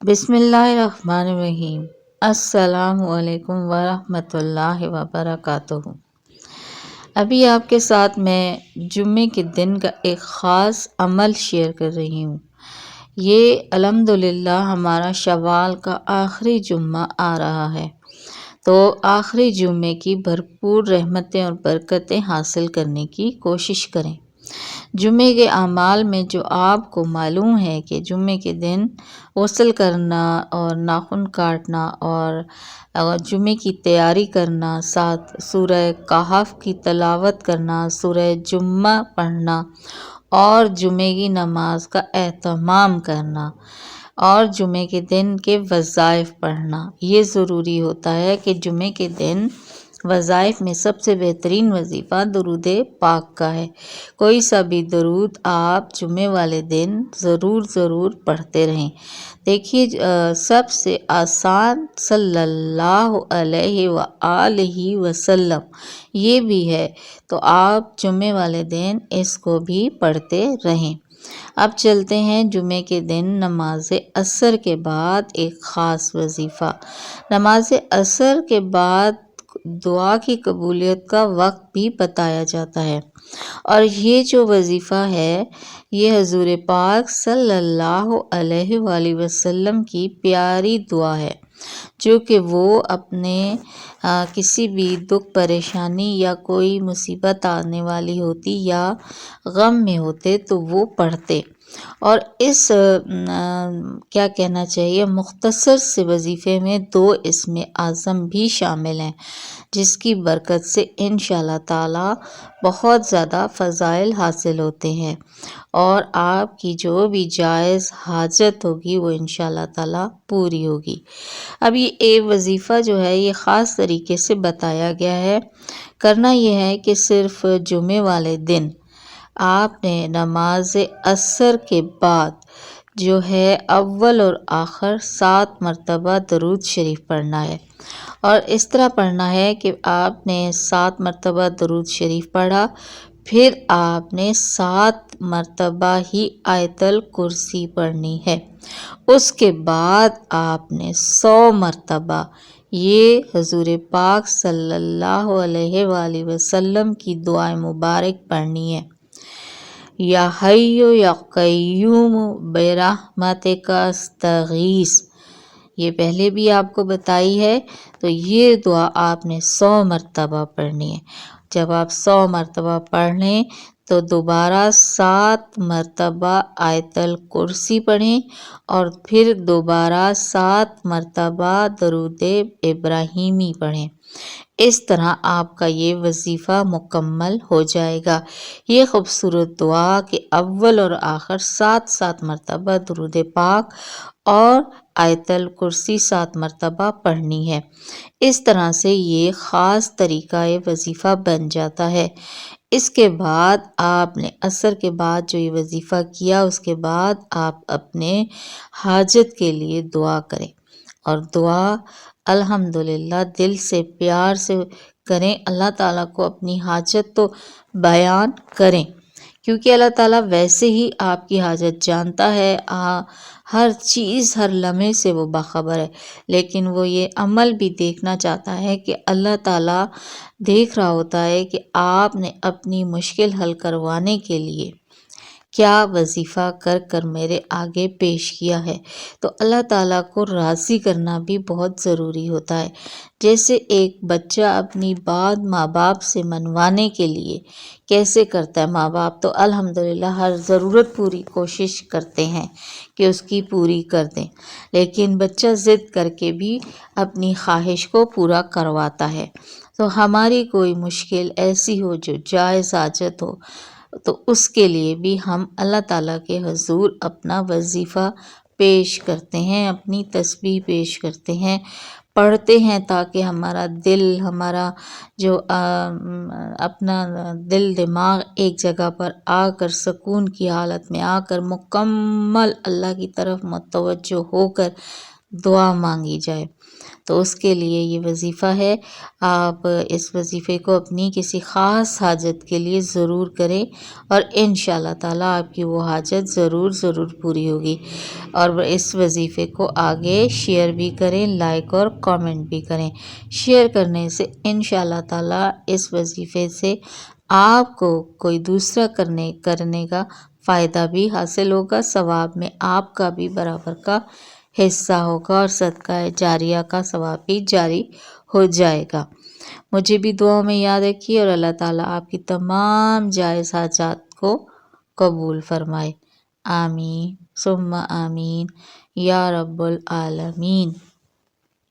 بسم اللہ الرحمن الرحیم۔ السلام علیکم ورحمۃ اللہ وبرکاتہ۔ ابھی آپ کے ساتھ میں جمعے کے دن کا ایک خاص عمل شیئر کر رہی ہوں۔ یہ الحمدللہ ہمارا شوال کا آخری جمعہ آ رہا ہے، تو آخری جمعے کی بھرپور رحمتیں اور برکتیں حاصل کرنے کی کوشش کریں۔ جمعے کے اعمال میں جو آپ کو معلوم ہے کہ جمعے کے دن غسل کرنا اور ناخن کاٹنا اور جمعے کی تیاری کرنا، ساتھ سورہ کہف کی تلاوت کرنا، سورہ جمعہ پڑھنا اور جمعے کی نماز کا اہتمام کرنا اور جمعے کے دن کے وظائف پڑھنا، یہ ضروری ہوتا ہے کہ جمعے کے دن وظائف میں سب سے بہترین وظیفہ درود پاک کا ہے۔ کوئی سا بھی درود آپ جمعے والے دن ضرور پڑھتے رہیں۔ دیکھیے سب سے آسان صلی اللہ علیہ وآلہ وسلم یہ بھی ہے، تو آپ جمعے والے دن اس کو بھی پڑھتے رہیں۔ اب چلتے ہیں جمعے کے دن نماز عصر کے بعد ایک خاص وظیفہ۔ نماز عصر کے بعد دعا کی قبولیت کا وقت بھی بتایا جاتا ہے، اور یہ جو وظیفہ ہے یہ حضور پاک صلی اللہ علیہ وآلہ وسلم کی پیاری دعا ہے، جو کہ وہ اپنے کسی بھی دکھ پریشانی یا کوئی مصیبت آنے والی ہوتی یا غم میں ہوتے تو وہ پڑھتے، اور اس کیا کہنا چاہیے مختصر سے وظیفے میں 2 اسم اعظم بھی شامل ہیں، جس کی برکت سے انشاءاللہ تعالی بہت زیادہ فضائل حاصل ہوتے ہیں، اور آپ کی جو بھی جائز حاجت ہوگی وہ انشاءاللہ تعالی پوری ہوگی۔ اب یہ وظیفہ جو ہے یہ خاص طریقے سے بتایا گیا ہے۔ کرنا یہ ہے کہ صرف جمعے والے دن آپ نے نماز عصر کے بعد جو ہے اول اور آخر 7 مرتبہ درود شریف پڑھنا ہے، اور اس طرح پڑھنا ہے کہ آپ نے 7 مرتبہ درود شریف پڑھا، پھر آپ نے 7 مرتبہ ہی آیت الکرسی پڑھنی ہے، اس کے بعد آپ نے 100 مرتبہ یہ حضور پاک صلی اللہ علیہ وآلہ وسلم کی دعائے مبارک پڑھنی ہے۔ یا حی یا قیوم برحمتک استغیث، یہ پہلے بھی آپ کو بتائی ہے، تو یہ دعا آپ نے 100 مرتبہ پڑھنی ہے۔ جب آپ 100 مرتبہ پڑھ لیں تو دوبارہ 7 مرتبہ آیت الکرسی پڑھیں، اور پھر دوبارہ 7 مرتبہ درود ابراہیمی پڑھیں۔ اس طرح آپ کا یہ وظیفہ مکمل ہو جائے گا۔ یہ خوبصورت دعا کہ اول اور آخر 7 مرتبہ درود پاک اور آیت الکرسی 7 مرتبہ پڑھنی ہے، اس طرح سے یہ خاص طریقہ وظیفہ بن جاتا ہے۔ اس کے بعد آپ نے عصر کے بعد جو یہ وظیفہ کیا، اس کے بعد آپ اپنے حاجت کے لیے دعا کریں، اور دعا الحمدللہ دل سے پیار سے کریں، اللہ تعالیٰ کو اپنی حاجت تو بیان کریں، کیونکہ اللہ تعالیٰ ویسے ہی آپ کی حاجت جانتا ہے، ہر چیز ہر لمحے سے وہ باخبر ہے، لیکن وہ یہ عمل بھی دیکھنا چاہتا ہے کہ اللہ تعالیٰ دیکھ رہا ہوتا ہے کہ آپ نے اپنی مشکل حل کروانے کے لیے کیا وظیفہ کر میرے آگے پیش کیا ہے، تو اللہ تعالیٰ کو راضی کرنا بھی بہت ضروری ہوتا ہے۔ جیسے ایک بچہ اپنی بات ماں باپ سے منوانے کے لیے کیسے کرتا ہے، ماں باپ تو الحمدللہ ہر ضرورت پوری کوشش کرتے ہیں کہ اس کی پوری کر دیں، لیکن بچہ ضد کر کے بھی اپنی خواہش کو پورا کرواتا ہے۔ تو ہماری کوئی مشکل ایسی ہو جو جائز حاجت ہو، تو اس کے لیے بھی ہم اللہ تعالیٰ کے حضور اپنا وظیفہ پیش کرتے ہیں، اپنی تسبیح پیش کرتے ہیں، پڑھتے ہیں، تاکہ ہمارا دل، ہمارا جو اپنا دل دماغ ایک جگہ پر آ کر سکون کی حالت میں آ کر مکمل اللہ کی طرف متوجہ ہو کر دعا مانگی جائے۔ تو اس کے لیے یہ وظیفہ ہے، آپ اس وظیفے کو اپنی کسی خاص حاجت کے لیے ضرور کریں اور انشاءاللہ تعالیٰ آپ کی وہ حاجت ضرور پوری ہوگی۔ اور اس وظیفے کو آگے شیئر بھی کریں، لائک اور کامنٹ بھی کریں۔ شیئر کرنے سے انشاءاللہ تعالیٰ اس وظیفے سے آپ کو کوئی دوسرا کرنے کا فائدہ بھی حاصل ہوگا، ثواب میں آپ کا بھی برابر کا حصہ ہوگا اور صدقہ جاریہ کا ثواب بھی جاری ہو جائے گا۔ مجھے بھی دعاؤں میں یاد رکھیے اور اللہ تعالیٰ آپ کی تمام جائز حاجات کو قبول فرمائے۔ آمین ثم آمین یا رب العالمین۔